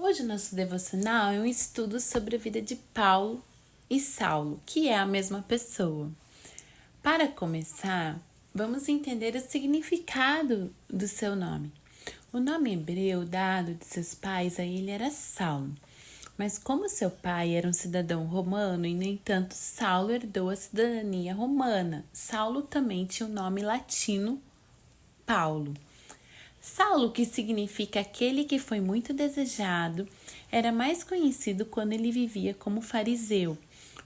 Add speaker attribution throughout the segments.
Speaker 1: Hoje o nosso devocional é um estudo sobre a vida de Paulo e Saulo, que é a mesma pessoa. Para começar, vamos entender o significado do seu nome. O nome hebreu dado de seus pais a ele era Saulo, mas como seu pai era um cidadão romano e, no entanto, Saulo herdou a cidadania romana, Saulo também tinha o nome latino Paulo. Saulo, que significa aquele que foi muito desejado, era mais conhecido quando ele vivia como fariseu.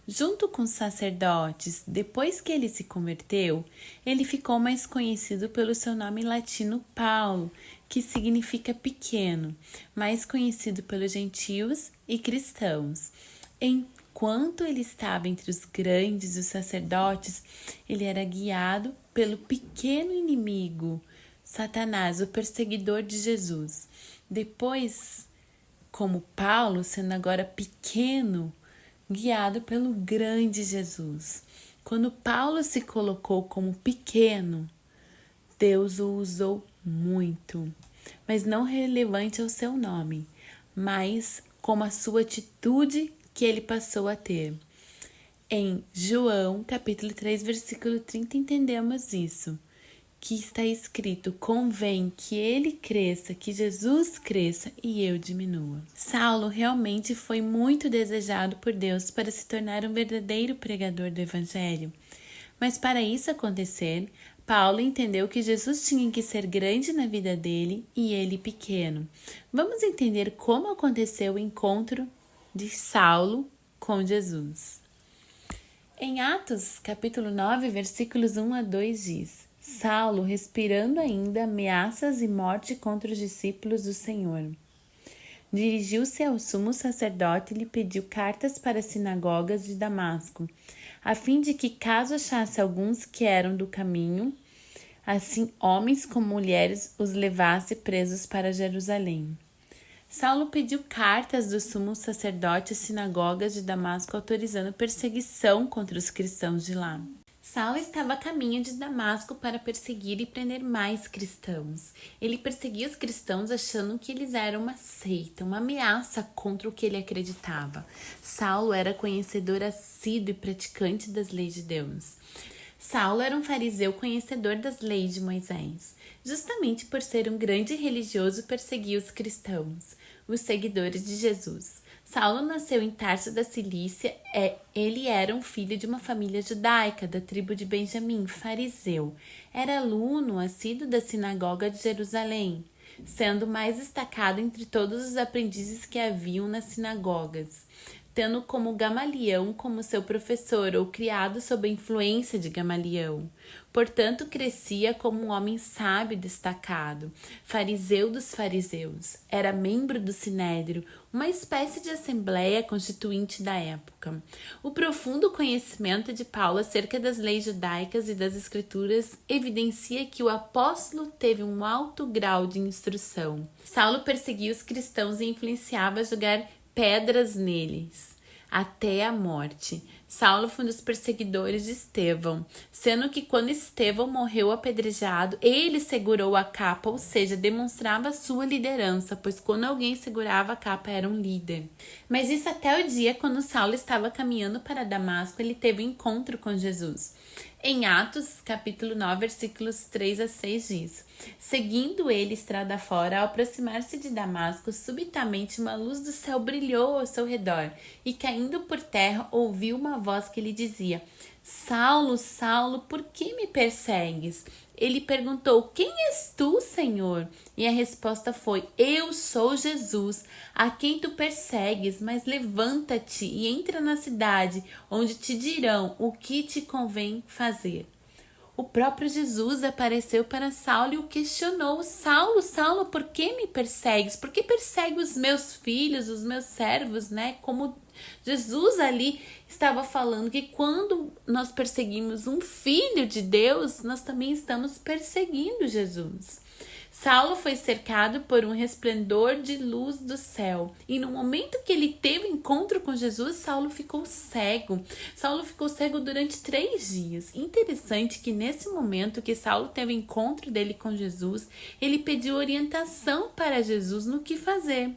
Speaker 1: Junto com os sacerdotes, depois que ele se converteu, ele ficou mais conhecido pelo seu nome latino Paulo, que significa pequeno, mais conhecido pelos gentios e cristãos. Enquanto ele estava entre os grandes e os sacerdotes, ele era guiado pelo pequeno inimigo, Satanás, o perseguidor de Jesus. Depois, como Paulo, sendo agora pequeno, guiado pelo grande Jesus. Quando Paulo se colocou como pequeno, Deus o usou muito, mas não relevante ao seu nome, mas como a sua atitude que ele passou a ter. Em João, capítulo 3, versículo 30, entendemos isso, que está escrito: convém que ele cresça, que Jesus cresça e eu diminua. Saulo realmente foi muito desejado por Deus para se tornar um verdadeiro pregador do evangelho. Mas para isso acontecer, Paulo entendeu que Jesus tinha que ser grande na vida dele e ele pequeno. Vamos entender como aconteceu o encontro de Saulo com Jesus. Em Atos, capítulo 9, versículos 1 a 2 diz: Saulo, respirando ainda ameaças e morte contra os discípulos do Senhor, dirigiu-se ao sumo sacerdote e lhe pediu cartas para as sinagogas de Damasco, a fim de que, caso achasse alguns que eram do caminho, assim homens como mulheres, os levasse presos para Jerusalém. Saulo pediu cartas do sumo sacerdote às sinagogas de Damasco, autorizando perseguição contra os cristãos de lá. Saulo estava a caminho de Damasco para perseguir e prender mais cristãos. Ele perseguia os cristãos achando que eles eram uma seita, uma ameaça contra o que ele acreditava. Saulo era conhecedor assíduo e praticante das leis de Deus. Saulo era um fariseu conhecedor das leis de Moisés. Justamente por ser um grande religioso, perseguia os cristãos, os seguidores de Jesus. Saulo nasceu em Tarso da Cilícia. Ele era um filho de uma família judaica da tribo de Benjamim, fariseu. Era aluno assíduo da sinagoga de Jerusalém, sendo mais destacado entre todos os aprendizes que haviam nas sinagogas, tendo como Gamaliel como seu professor ou criado sob a influência de Gamaliel. Portanto, crescia como um homem sábio e destacado, fariseu dos fariseus. Era membro do Sinédrio, uma espécie de assembleia constituinte da época. O profundo conhecimento de Paulo acerca das leis judaicas e das escrituras evidencia que o apóstolo teve um alto grau de instrução. Saulo perseguia os cristãos e influenciava a jogar pedras neles até a morte. Saulo foi um dos perseguidores de Estevão, sendo que quando Estevão morreu apedrejado, ele segurou a capa, ou seja, demonstrava sua liderança, pois quando alguém segurava a capa era um líder. Mas isso até o dia quando Saulo estava caminhando para Damasco, ele teve um encontro com Jesus. Em Atos, capítulo 9, versículos 3 a 6 diz: seguindo ele estrada fora, ao aproximar-se de Damasco, subitamente uma luz do céu brilhou ao seu redor, e caindo por terra, ouviu uma voz que lhe dizia: Saulo, Saulo, por que me persegues? Ele perguntou: quem és tu, Senhor? E a resposta foi: eu sou Jesus, a quem tu persegues, mas levanta-te e entra na cidade, onde te dirão o que te convém fazer. O próprio Jesus apareceu para Saulo e o questionou: Saulo, Saulo, por que me persegues? Por que persegue os meus filhos, os meus servos, né? Como Jesus ali estava falando que quando nós perseguimos um filho de Deus, nós também estamos perseguindo Jesus. Saulo foi cercado por um resplendor de luz do céu. E no momento que ele teve encontro com Jesus, Saulo ficou cego. Saulo ficou cego durante 3 dias. Interessante que nesse momento que Saulo teve encontro dele com Jesus, ele pediu orientação para Jesus no que fazer.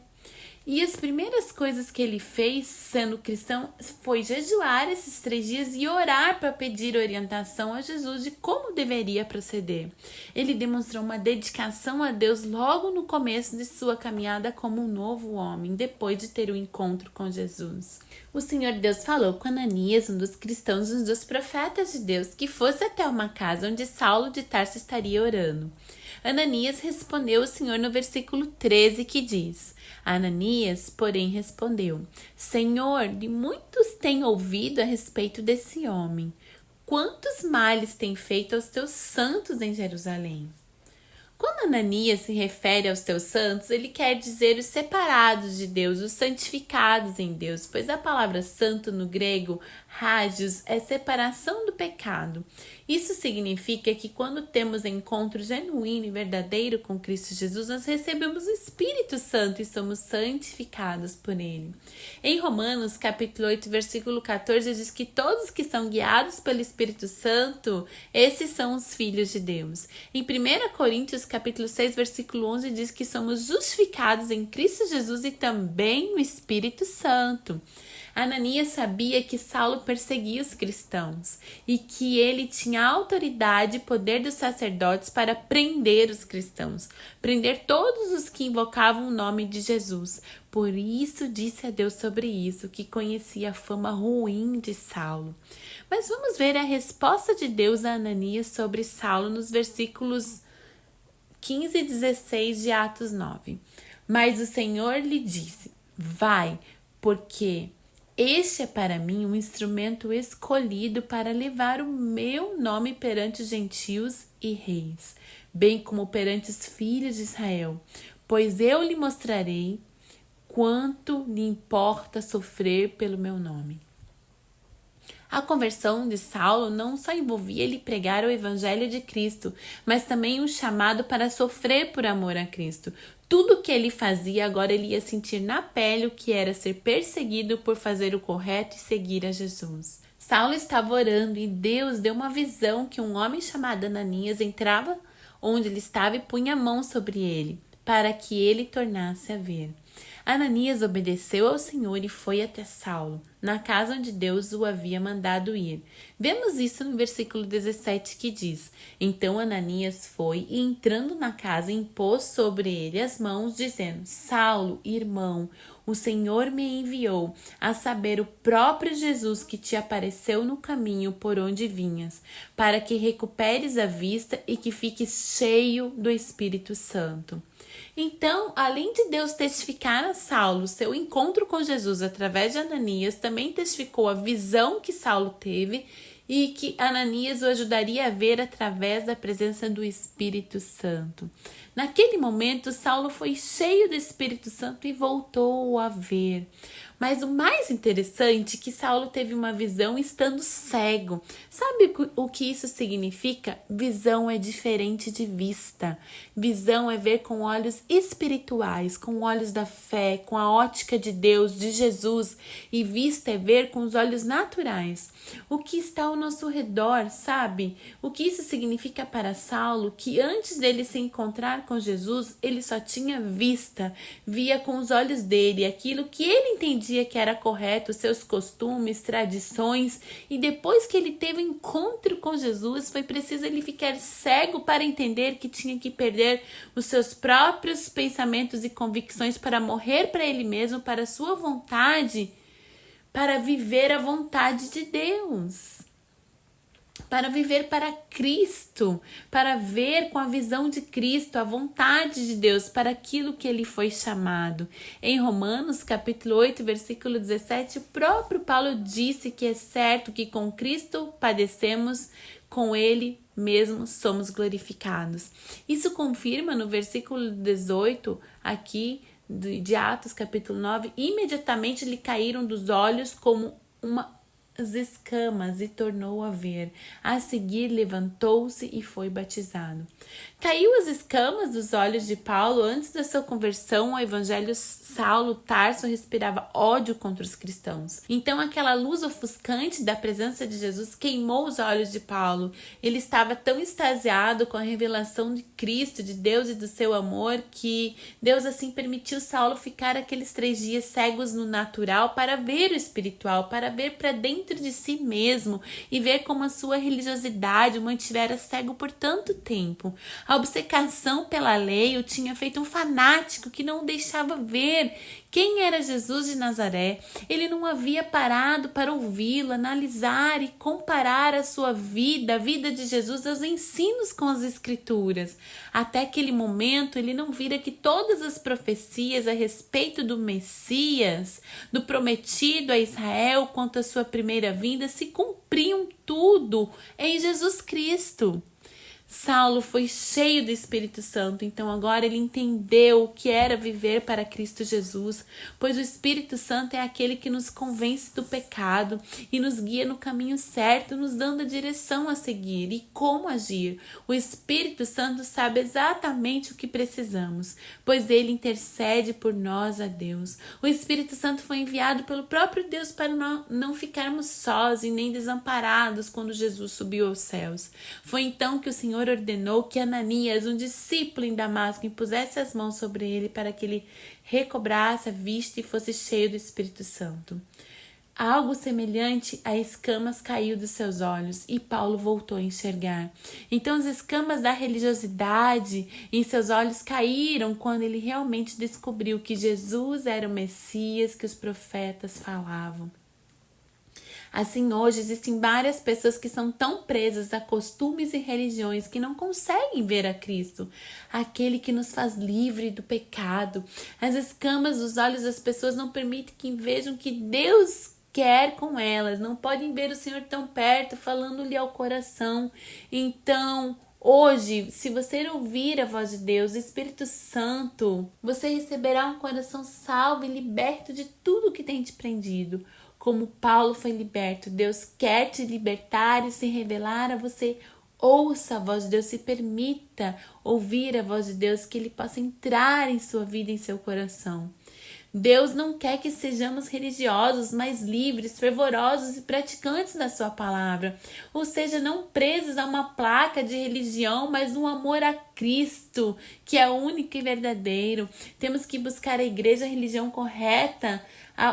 Speaker 1: E as primeiras coisas que ele fez, sendo cristão, foi jejuar esses 3 dias e orar para pedir orientação a Jesus de como deveria proceder. Ele demonstrou uma dedicação a Deus logo no começo de sua caminhada como um novo homem, depois de ter o encontro com Jesus. O Senhor Deus falou com Ananias, um dos cristãos, um dos profetas de Deus, que fosse até uma casa onde Saulo de Tarso estaria orando. Ananias respondeu ao Senhor no versículo 13, que diz: Ananias, porém, respondeu: Senhor, de muitos tenho ouvido a respeito desse homem. Quantos males tem feito aos teus santos em Jerusalém? Quando Ananias se refere aos teus santos, ele quer dizer os separados de Deus, os santificados em Deus, pois a palavra santo no grego, hagios, é separação do pecado. Isso significa que quando temos encontro genuíno e verdadeiro com Cristo Jesus, nós recebemos o Espírito Santo e somos santificados por Ele. Em Romanos, capítulo 8, versículo 14, diz que todos que são guiados pelo Espírito Santo, esses são os filhos de Deus. Em 1 Coríntios, capítulo 6, versículo 11, diz que somos justificados em Cristo Jesus e também no Espírito Santo. Ananias sabia que Saulo perseguia os cristãos e que ele tinha autoridade e poder dos sacerdotes para prender os cristãos, prender todos os que invocavam o nome de Jesus. Por isso disse a Deus sobre isso, que conhecia a fama ruim de Saulo. Mas vamos ver a resposta de Deus a Ananias sobre Saulo nos versículos 15 e 16 de Atos 9. Mas o Senhor lhe disse: vai, porque este é para mim um instrumento escolhido para levar o meu nome perante os gentios e reis, bem como perante os filhos de Israel, pois eu lhe mostrarei quanto lhe importa sofrer pelo meu nome. A conversão de Saulo não só envolvia ele pregar o evangelho de Cristo, mas também um chamado para sofrer por amor a Cristo. Tudo que ele fazia, agora ele ia sentir na pele o que era ser perseguido por fazer o correto e seguir a Jesus. Saulo estava orando e Deus deu uma visão que um homem chamado Ananias entrava onde ele estava e punha a mão sobre ele, para que ele tornasse a ver. Ananias obedeceu ao Senhor e foi até Saulo, na casa onde Deus o havia mandado ir. Vemos isso no versículo 17, que diz: Então Ananias foi e, entrando na casa, impôs sobre ele as mãos, dizendo: Saulo, irmão, o Senhor me enviou, a saber, o próprio Jesus que te apareceu no caminho por onde vinhas, para que recuperes a vista e que fiques cheio do Espírito Santo. Então, além de Deus testificar a Saulo seu encontro com Jesus através de Ananias, também testificou a visão que Saulo teve e que Ananias o ajudaria a ver através da presença do Espírito Santo. Naquele momento, Saulo foi cheio do Espírito Santo e voltou a ver. Mas o mais interessante é que Saulo teve uma visão estando cego. Sabe o que isso significa? Visão é diferente de vista. Visão é ver com olhos espirituais, com olhos da fé, com a ótica de Deus, de Jesus. E vista é ver com os olhos naturais. O que está ao nosso redor, sabe? O que isso significa para Saulo? Que antes dele se encontrar com Jesus, ele só tinha vista, via com os olhos dele aquilo que ele entendia que era correto, seus costumes, tradições, e depois que ele teve um encontro com Jesus, foi preciso ele ficar cego para entender que tinha que perder os seus próprios pensamentos e convicções para morrer para ele mesmo, para a sua vontade, para viver a vontade de Deus. Para viver para Cristo, para ver com a visão de Cristo a vontade de Deus, para aquilo que ele foi chamado. Em Romanos, capítulo 8, versículo 17, o próprio Paulo disse que é certo que com Cristo padecemos, com ele mesmo somos glorificados. Isso confirma no versículo 18, aqui de Atos, capítulo 9, imediatamente lhe caíram dos olhos como as escamas e tornou a ver. A seguir levantou-se e foi batizado. Caiu as escamas dos olhos de Paulo antes da sua conversão ao evangelho. Saulo Tarso respirava ódio contra os cristãos. Então aquela luz ofuscante da presença de Jesus queimou os olhos de Paulo. Ele estava tão extasiado com a revelação de Cristo, de Deus e do seu amor, que Deus assim permitiu Saulo ficar aqueles 3 dias cegos no natural para ver o espiritual, para ver para dentro de si mesmo e ver como a sua religiosidade o mantivera cego por tanto tempo. A obcecação pela lei o tinha feito um fanático que não o deixava ver quem era Jesus de Nazaré. Ele não havia parado para ouvi-lo, analisar e comparar a sua vida, a vida de Jesus, aos ensinos com as Escrituras. Até aquele momento, ele não vira que todas as profecias a respeito do Messias, do prometido a Israel quanto à sua primeira vinda, se cumpriam tudo em Jesus Cristo. Saulo foi cheio do Espírito Santo, então agora ele entendeu o que era viver para Cristo Jesus, pois o Espírito Santo é aquele que nos convence do pecado e nos guia no caminho certo, nos dando a direção a seguir e como agir. O Espírito Santo sabe exatamente o que precisamos, pois ele intercede por nós a Deus. O Espírito Santo foi enviado pelo próprio Deus para não ficarmos sós e nem desamparados quando Jesus subiu aos céus. Foi então que o Senhor ordenou que Ananias, um discípulo em Damasco, impusesse as mãos sobre ele para que ele recobrasse a vista e fosse cheio do Espírito Santo. Algo semelhante a escamas caiu dos seus olhos e Paulo voltou a enxergar. Então as escamas da religiosidade em seus olhos caíram quando ele realmente descobriu que Jesus era o Messias que os profetas falavam. Assim, hoje existem várias pessoas que são tão presas a costumes e religiões que não conseguem ver a Cristo, aquele que nos faz livre do pecado. As escamas dos olhos das pessoas não permitem que vejam que Deus quer com elas, não podem ver o Senhor tão perto, falando-lhe ao coração. Então, hoje, se você ouvir a voz de Deus, o Espírito Santo, você receberá um coração salvo e liberto de tudo que tem te prendido. Como Paulo foi liberto, Deus quer te libertar e se revelar a você. Ouça a voz de Deus, se permita ouvir a voz de Deus, que Ele possa entrar em sua vida, em seu coração. Deus não quer que sejamos religiosos, mas livres, fervorosos e praticantes da sua palavra. Ou seja, não presos a uma placa de religião, mas um amor a Cristo, que é único e verdadeiro. Temos que buscar a igreja, a religião correta,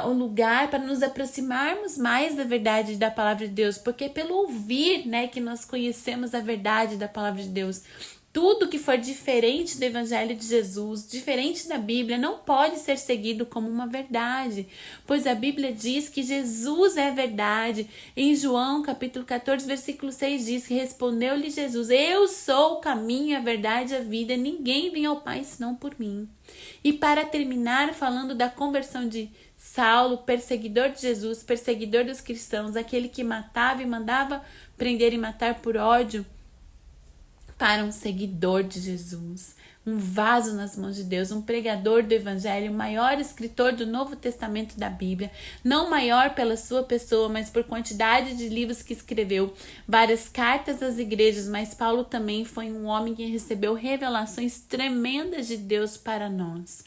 Speaker 1: o lugar para nos aproximarmos mais da verdade da palavra de Deus, porque é pelo ouvir, que nós conhecemos a verdade da palavra de Deus. Tudo que for diferente do Evangelho de Jesus, diferente da Bíblia, não pode ser seguido como uma verdade, pois a Bíblia diz que Jesus é a verdade. Em João, capítulo 14, versículo 6 diz que respondeu-lhe Jesus: eu sou o caminho, a verdade e a vida, ninguém vem ao Pai senão por mim. E para terminar, falando da conversão de Saulo, perseguidor de Jesus, perseguidor dos cristãos, aquele que matava e mandava prender e matar por ódio, para um seguidor de Jesus, um vaso nas mãos de Deus, um pregador do Evangelho, o maior escritor do Novo Testamento da Bíblia, não maior pela sua pessoa, mas por quantidade de livros que escreveu, várias cartas às igrejas, mas Paulo também foi um homem que recebeu revelações tremendas de Deus para nós.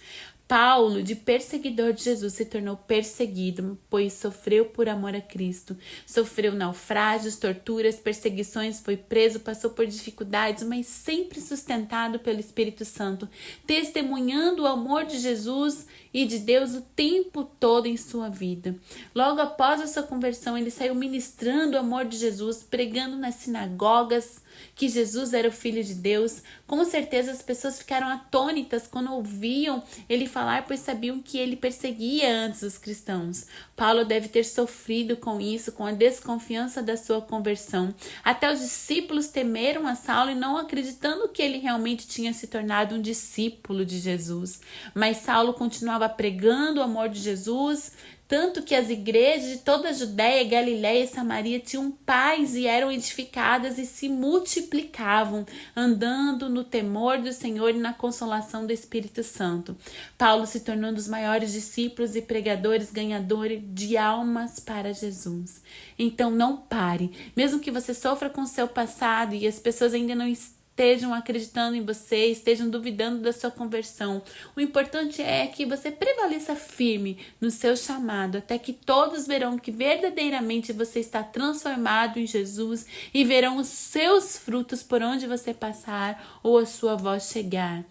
Speaker 1: Paulo, de perseguidor de Jesus, se tornou perseguido, pois sofreu por amor a Cristo. Sofreu naufrágios, torturas, perseguições, foi preso, passou por dificuldades, mas sempre sustentado pelo Espírito Santo, testemunhando o amor de Jesus e de Deus o tempo todo em sua vida. Logo após a sua conversão, ele saiu ministrando o amor de Jesus, pregando nas sinagogas que Jesus era o Filho de Deus. Com certeza as pessoas ficaram atônitas quando ouviam ele falar, pois sabiam que ele perseguia antes os cristãos. Paulo deve ter sofrido com isso, com a desconfiança da sua conversão. Até os discípulos temeram a Saulo e não acreditando que ele realmente tinha se tornado um discípulo de Jesus. Mas Saulo continuava pregando o amor de Jesus, tanto que as igrejas de toda a Judéia, Galiléia e Samaria tinham paz e eram edificadas e se multiplicavam, andando no temor do Senhor e na consolação do Espírito Santo. Paulo se tornou um dos maiores discípulos e pregadores, ganhadores de almas para Jesus. Então não pare, mesmo que você sofra com o seu passado e as pessoas ainda não estejam acreditando em você, estejam duvidando da sua conversão. O importante é que você prevaleça firme no seu chamado, até que todos verão que verdadeiramente você está transformado em Jesus e verão os seus frutos por onde você passar ou a sua voz chegar.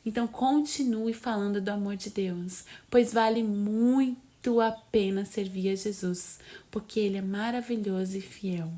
Speaker 1: Então continue falando do amor de Deus, pois vale muito a pena servir a Jesus, porque Ele é maravilhoso e fiel.